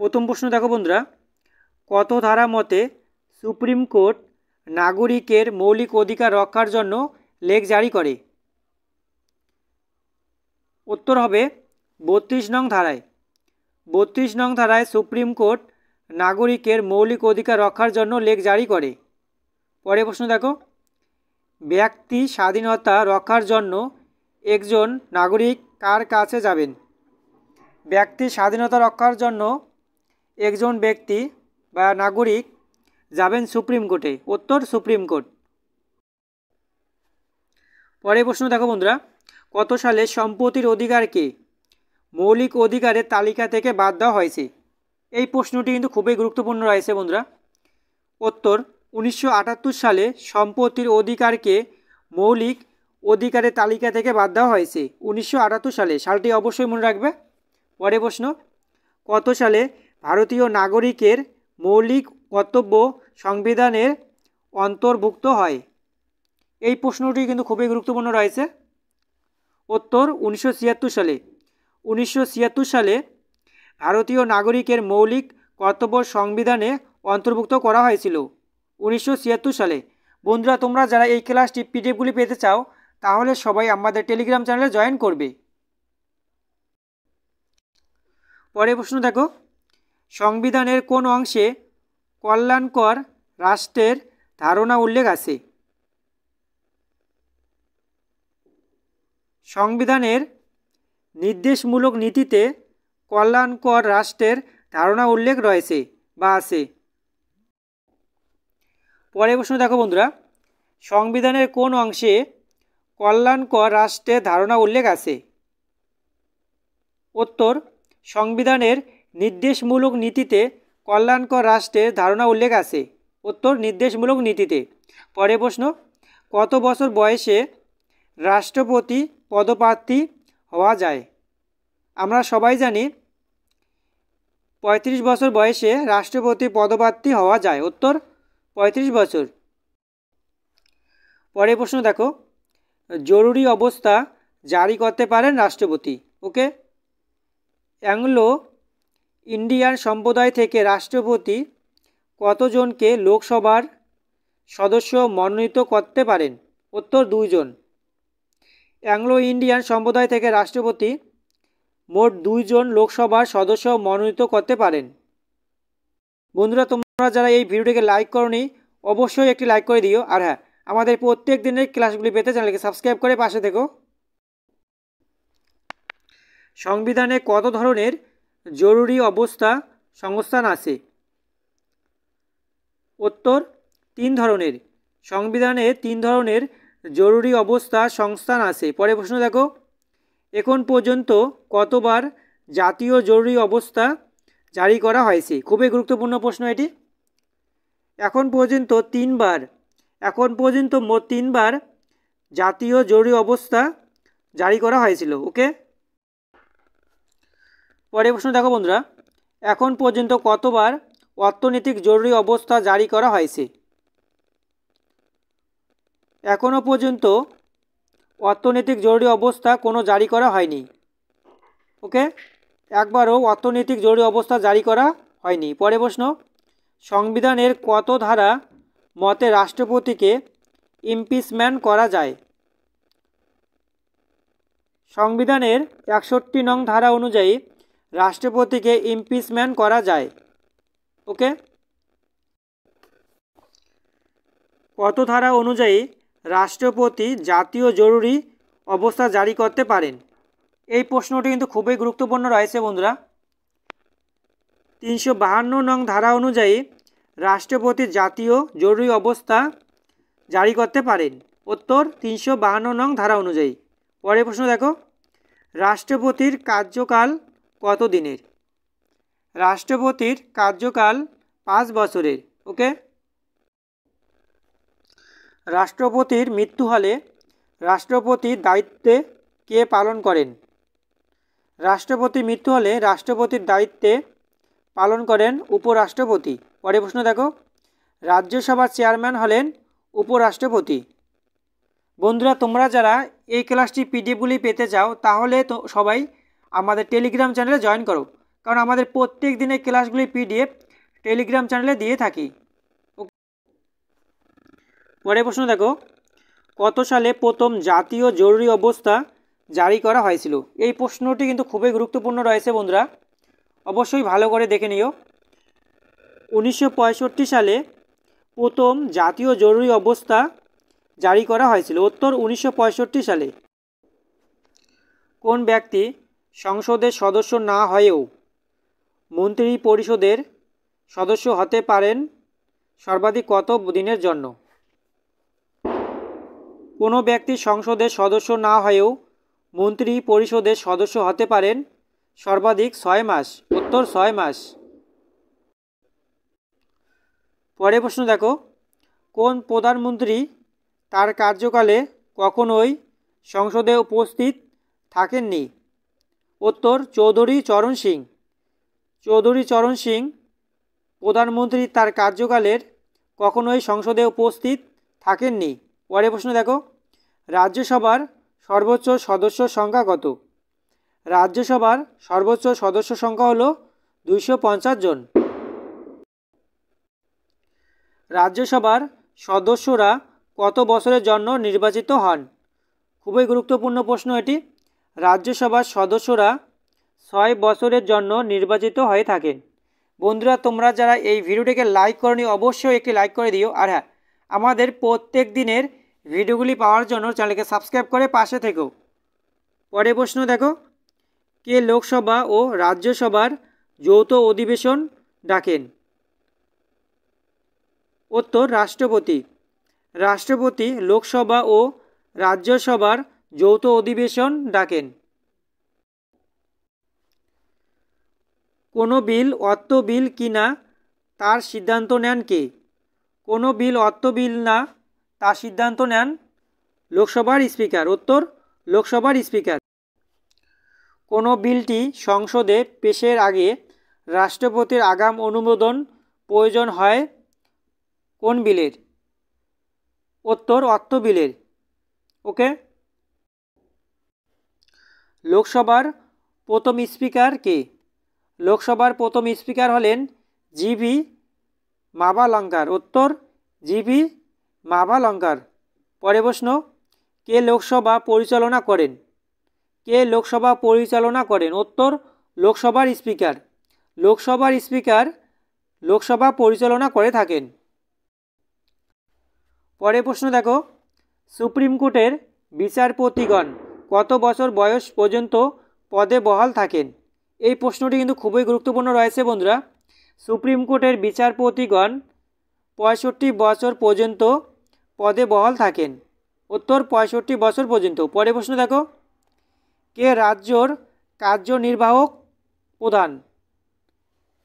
প্রথম প্রশ্ন দেখো বন্ধুরা, কত ধারা মতে সুপ্রিম কোর্ট নাগরিকের মৌলিক অধিকার রক্ষার জন্য লেখ জারি করে? উত্তর হবে 32 নং ধারায়। 32 নং ধারায় সুপ্রিম কোর্ট নাগরিকের মৌলিক অধিকার রক্ষার জন্য লেখ জারি করে। পরের প্রশ্ন দেখো, ব্যক্তি স্বাধীনতা রক্ষার জন্য একজন নাগরিক কার কাছে যাবেন? ব্যক্তি স্বাধীনতা রক্ষার জন্য একজন ব্যক্তি বা নাগরিক যাবেন সুপ্রিম কোর্টে। উত্তর সুপ্রিম কোর্ট। পরের প্রশ্ন দেখো বন্ধুরা, কত সালে সম্পত্তির অধিকারকে মৌলিক অধিকারের তালিকা থেকে বাদ দেওয়া হয়েছে? এই প্রশ্নটি কিন্তু খুবই গুরুত্বপূর্ণ রয়েছে বন্ধুরা। উত্তর 1978 সালে সম্পত্তির অধিকারকে মৌলিক অধিকারের তালিকা থেকে বাদ দেওয়া হয়েছে। 1978 সালে, সালটি অবশ্যই মনে রাখবে। পরের প্রশ্ন, কত সালে ভারতীয় নাগরিকের মৌলিক কর্তব্য সংবিধানের অন্তর্ভুক্ত হয়? এই প্রশ্নটি কিন্তু খুবই গুরুত্বপূর্ণ রয়েছে। উত্তর 1976 সালে। 1976 সালে ভারতীয় নাগরিকের মৌলিক কর্তব্য সংবিধানে অন্তর্ভুক্ত করা হয়েছিল। 1976 সালে। বন্ধুরা, তোমরা যারা এই ক্লাসটি পিডিএফগুলি পেতে চাও তাহলে সবাই আমাদের টেলিগ্রাম চ্যানেলে জয়েন করবে। পরের প্রশ্ন দেখো, সংবিধানের কোন অংশে কল্যাণকর রাষ্ট্রের ধারণা উল্লেখ আছে? সংবিধানের নির্দেশমূলক নীতিতে কল্যাণকর রাষ্ট্রের ধারণা উল্লেখ রয়েছে বা আছে। পরের প্রশ্ন দেখো বন্ধুরা, সংবিধানের কোন অংশে কল্যাণকর রাষ্ট্রের ধারণা উল্লেখ আছে? উত্তর সংবিধানের নির্দেশমূলক নীতিতে কল্যাণকর রাষ্ট্রের ধারণা উল্লেখ আছে। উত্তর নির্দেশমূলক নীতিতে। পরের প্রশ্ন, কত বছর বয়সে রাষ্ট্রপতি পদপ্রার্থী হওয়া যায়? আমরা সবাই জানি 35 বছর বয়সে রাষ্ট্রপতি পদপ্রার্থী হওয়া যায়। উত্তর 35 বছর। পরের প্রশ্ন দেখো, জরুরি অবস্থা জারি করতে পারেন রাষ্ট্রপতি। ওকে, অ্যাংলো ইন্ডিয়ান সম্প্রদায় থেকে রাষ্ট্রপতি কতজনকে লোকসভার সদস্য মনোনীত করতে পারেন? উত্তর 2 জন। অ্যাংলো ইন্ডিয়ান সম্প্রদায় থেকে রাষ্ট্রপতি মোট 2 জন লোকসভার সদস্য মনোনীত করতে পারেন। বন্ধুরা, তোমরা যারা এই ভিডিওটিকে লাইক করোনি অবশ্যই একটি লাইক করে দিও। আর হ্যাঁ, আমাদের প্রত্যেক দিনের ক্লাসগুলি পেতে চ্যানেলকে সাবস্ক্রাইব করে পাশে থেকো। সংবিধানে কত ধরনের জরুরি অবস্থা সংস্থান আছে? উত্তর 3 ধরনের। সংবিধানে 3 ধরনের জরুরি অবস্থা সংস্থান আছে। পরের প্রশ্ন দেখো, এখন পর্যন্ত কতবার জাতীয় জরুরি অবস্থা জারি করা হয়েছে? খুবই গুরুত্বপূর্ণ প্রশ্ন এটি। এখন পর্যন্ত 3 বার। এখন পর্যন্ত মোট 3 বার জাতীয় জরুরি অবস্থা জারি করা হয়েছিল। ওকে, পরের প্রশ্ন দেখো বন্ধুরা, এখন পর্যন্ত কতবার অর্থনৈতিক জরুরি অবস্থা জারি করা হয়েছে? এখনও পর্যন্ত অর্থনৈতিক জরুরি অবস্থা কোনো জারি করা হয়নি। ওকে, একবারও অর্থনৈতিক জরুরি অবস্থা জারি করা হয়নি। পরের প্রশ্ন, সংবিধানের কত ধারা মতে রাষ্ট্রপতিকে ইমপিচমেন্ট করা যায়? সংবিধানের 61 নং ধারা অনুযায়ী রাষ্ট্রপতিকে ইমপিচমেন্ট করা যায়। ওকে, কত ধারা অনুযায়ী রাষ্ট্রপতি জাতীয় জরুরি অবস্থা জারি করতে পারেন? এই প্রশ্নটি কিন্তু খুবই গুরুত্বপূর্ণ রয়েছে বন্ধুরা। 352 নং ধারা অনুযায়ী রাষ্ট্রপতি জাতীয় জরুরি অবস্থা জারি করতে পারেন। উত্তর 352 নং ধারা অনুযায়ী। পরের প্রশ্ন দেখো, রাষ্ট্রপতির কার্যকাল কত দিনের? রাষ্ট্রপতির কার্যকাল 5 বছরের। ওকে, রাষ্ট্রপতির মৃত্যু হলে রাষ্ট্রপতির দায়িত্বে কে পালন করেন? রাষ্ট্রপতির মৃত্যু হলে রাষ্ট্রপতির দায়িত্বে পালন করেন উপরাষ্ট্রপতি। পরের প্রশ্ন দেখো, রাজ্যসভার চেয়ারম্যান হলেন উপরাষ্ট্রপতি। বন্ধুরা, তোমরা যারা এই ক্লাসটি পিডিএফগুলি পেতে চাও তাহলে তো সবাই আমাদের টেলিগ্রাম চ্যানেলে জয়েন করো, কারণ আমাদের প্রত্যেক দিনের ক্লাসগুলি পিডিএফ টেলিগ্রাম চ্যানেলে দিয়ে থাকি। পরের প্রশ্ন দেখো, কত সালে প্রথম জাতীয় জরুরি অবস্থা জারি করা হয়েছিল? এই প্রশ্নটি কিন্তু খুবই গুরুত্বপূর্ণ রয়েছে বন্ধুরা, অবশ্যই ভালো করে দেখে নিও। 1965 সালে প্রথম জাতীয় জরুরি অবস্থা জারি করা হয়েছিল। উত্তর 1965 সালে। কোন ব্যক্তি সংসদের সদস্য না হয়েও মন্ত্রী পরিষদের সদস্য হতে পারেন সর্বাধিক কত দিনের জন্য? কোনো ব্যক্তি সংসদের সদস্য না হয়েও মন্ত্রী পরিষদের সদস্য হতে পারেন সর্বাধিক 6 মাস। উত্তর 6 মাস। পরের প্রশ্ন দেখো, কোন প্রধানমন্ত্রী তার কার্যকালে কখনোই সংসদে উপস্থিত থাকেননি? উত্তর চৌধুরী চরণ সিং। চৌধুরী চরণ সিং প্রধানমন্ত্রী তার কার্যকালের কখনোই সংসদে উপস্থিত থাকেননি। পরের প্রশ্ন দেখো, রাজ্যসভার সর্বোচ্চ সদস্য সংখ্যা কত? রাজ্যসভার সর্বোচ্চ সদস্য সংখ্যা হলো 250 জন। রাজ্যসভার সদস্যরা কত বছরের জন্য নির্বাচিত হন? খুবই গুরুত্বপূর্ণ প্রশ্ন এটি। রাজ্যসভার সদস্যরা 6 বছরের জন্য নির্বাচিত হয়ে থাকেন। বন্ধুরা, তোমরা যারা এই ভিডিওটিকে লাইক করনি অবশ্যই একটি লাইক করে দিও। আর হ্যাঁ, আমাদের প্রত্যেক দিনের ভিডিওগুলি পাওয়ার জন্য চ্যানেলকে সাবস্ক্রাইব করে পাশে থেকো। পরের প্রশ্ন দেখো, কে লোকসভা ও রাজ্যসভার যৌথ অধিবেশন ডাকেন? উত্তর রাষ্ট্রপতি। রাষ্ট্রপতি লোকসভা ও রাজ্যসভার যৌথ অধিবেশন ডাকেন। কোনো বিল অর্থ বিল কিনা তার সিদ্ধান্ত নেন কে? কোনো বিল অর্থ বিল না তার সিদ্ধান্ত নেন লোকসভার স্পিকার। উত্তর লোকসভার স্পিকার। কোনো বিলটি সংসদে পেশের আগে রাষ্ট্রপতির আগাম অনুমোদন প্রয়োজন হয় কোন বিলের? উত্তর অর্থ বিলের। ওকে। লোকসভার প্রথম স্পিকার কে? লোকসভার প্রথম স্পিকার হলেন জিভি মাভালঙ্কার। উত্তর জিভি মাভালঙ্কার। পরের প্রশ্ন, কে লোকসভা পরিচালনা করেন? কে লোকসভা পরিচালনা করেন? উত্তর লোকসভার স্পিকার। লোকসভার স্পিকার লোকসভা পরিচালনা করে থাকেন। পরের প্রশ্ন দেখো, সুপ্রিম কোর্টের বিচারপতিগণ কত বছর বয়স পর্যন্ত পদে বহাল থাকেন? এই প্রশ্নটি কিন্তু খুবই গুরুত্বপূর্ণ রয়েছে বন্ধুরা। সুপ্রিম কোর্টের বিচারপতিগণ 65 বছর পর্যন্ত পদে বহাল থাকেন। উত্তর 65 বছর পর্যন্ত। পরের প্রশ্ন দেখো, কে রাজ্যের কার্যনির্বাহক প্রধান?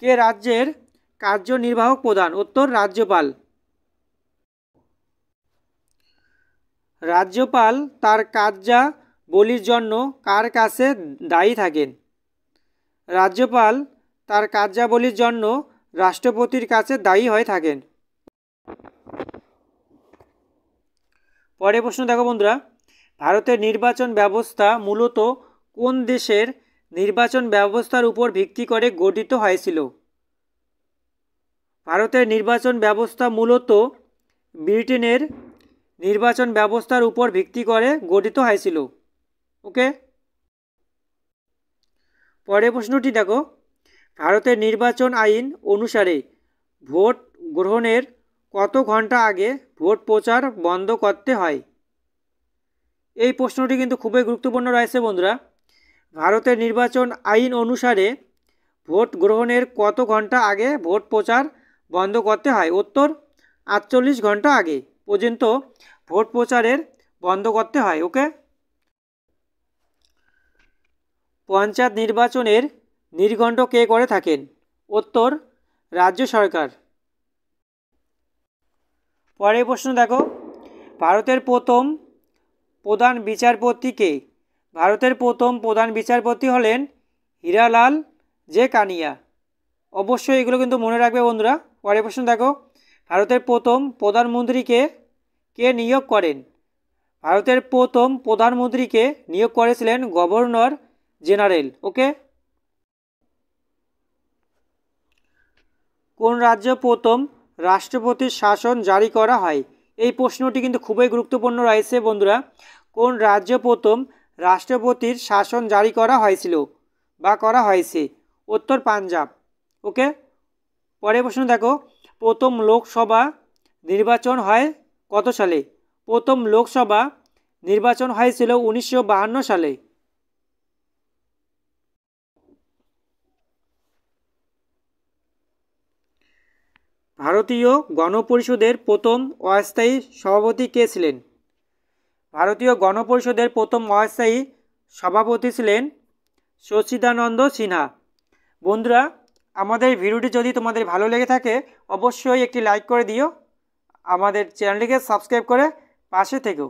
কে রাজ্যের কার্যনির্বাহক প্রধান? উত্তর রাজ্যপাল। রাজ্যপাল তার কার্যাবলীর জন্য কার কাছে দায়ী থাকেন? রাজ্যপাল তার কার্যাবলীর জন্য রাষ্ট্রপতির কাছে দায়ী হয়ে থাকেন। পরের প্রশ্ন দেখো বন্ধুরা, ভারতের নির্বাচন ব্যবস্থা মূলত কোন দেশের নির্বাচন ব্যবস্থার উপর ভিত্তি করে গঠিত হয়েছিল? ভারতের নির্বাচন ব্যবস্থা মূলত ব্রিটেনের নির্বাচন ব্যবস্থার উপর ভিত্তি করে গঠিত হয়েছিল। ওকে। পরের প্রশ্নটি দেখো, ভারতের নির্বাচন আইন অনুসারে ভোট গ্রহণের কত ঘন্টা আগে ভোট প্রচার বন্ধ করতে হয়? এই প্রশ্নটি কিন্তু খুবই গুরুত্বপূর্ণ রয়েছে বন্ধুরা। ভারতের নির্বাচন আইন অনুসারে ভোট গ্রহণের কত ঘন্টা আগে ভোট প্রচার বন্ধ করতে হয়? উত্তর 48 ঘন্টা আগে পর্যন্ত ভোট প্রচারের বন্ধ করতে হয়। ওকে। পঞ্চায়েত নির্বাচনের নির্ঘণ্ট কে করে থাকেন? উত্তর রাজ্য সরকার। পরের প্রশ্ন দেখো, ভারতের প্রথম প্রধান বিচারপতি কে? ভারতের প্রথম প্রধান বিচারপতি হলেন হীরালাল জে কানিয়া। অবশ্যই এগুলো কিন্তু মনে রাখবে বন্ধুরা। পরের প্রশ্ন দেখো, ভারতের প্রথম প্রধানমন্ত্রীকে কে নিয়োগ করেন? ভারতের প্রথম প্রধানমন্ত্রীকে নিয়োগ করেছিলেন গভর্নর জেনারেল। ওকে। কোন রাজ্যে প্রথম রাষ্ট্রপতির শাসন জারি করা হয়? এই প্রশ্নটি কিন্তু খুবই গুরুত্বপূর্ণ রয়েছে বন্ধুরা। কোন রাজ্যে প্রথম রাষ্ট্রপতির শাসন জারি করা হয়েছিল বা করা হয়েছে? উত্তর পাঞ্জাব। ওকে, পরের প্রশ্ন দেখো, প্রথম লোকসভা নির্বাচন হয় কত সালে? প্রথম লোকসভা নির্বাচন হয়েছিল 1952 সালে। ভারতীয় গণপরিষদের প্রথম অস্থায়ী সভাপতি কে ছিলেন? ভারতীয় গণপরিষদের প্রথম অস্থায়ী সভাপতি ছিলেন সচ্চিদানন্দ সিনহা। বন্ধুরা, আমাদের ভিডিওটি যদি তোমাদের ভালো লেগে থাকে অবশ্যই একটি লাইক করে দিও, আমাদের চ্যানেলটিকে সাবস্ক্রাইব করে পাশে থেকো।